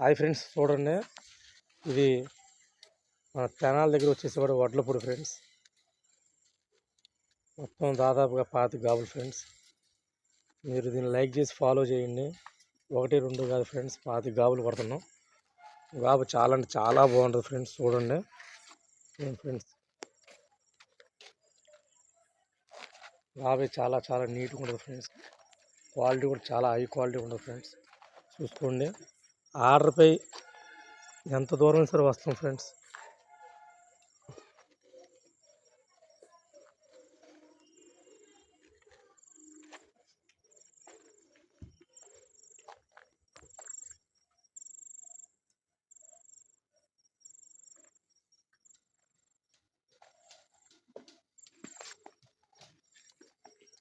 Hi friends, చూడండి. ఇది మన తెనాల దగ్గర వచ్చేసేవాడు వడ్లపూడి ఫ్రెండ్స్. మొత్తం దాదాపుగా 25 గాబులు ఫ్రెండ్స్. మీరు దీన్ని లైక్ చేసి ఫాలో చేయండి. 1, 2 కాదు ఫ్రెండ్స్, 25 గాబులు కొడుతున్నాం. గాబు చాలా అంటే చాలా బాగుంటుంది ఫ్రెండ్స్. చూడండి ఫ్రెండ్స్, గాబే చాలా చాలా నీట్గా ఉంటుంది ఫ్రెండ్స్. క్వాలిటీ కూడా చాలా హై క్వాలిటీ ఉంటుంది ఫ్రెండ్స్. చూసుకోండి. ఆర్డర్పై ఎంత దూరం సరే వస్తాం ఫ్రెండ్స్.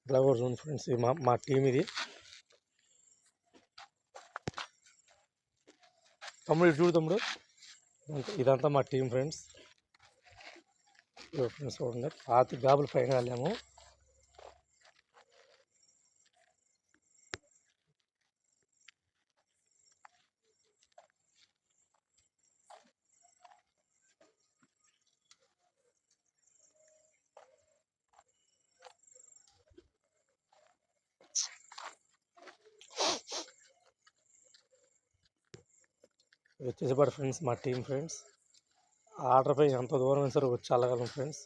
ఇలా కూడా చూడండి ఫ్రెండ్స్, ఇది మా టీం. ఇది తమ్ముడు చూడు తమ్ముడు, ఇదంతా మా టీం ఫ్రెండ్స్. ఫ్రెండ్స్ చూడండి, 25 గాబులు పైన వెళ్ళాము. వచ్చేసేపాడు ఫ్రెండ్స్ మా టీం ఫ్రెండ్స్. ఆర్డర్పై ఎంత దూరం సరే వచ్చి వెళ్ళగలం ఫ్రెండ్స్.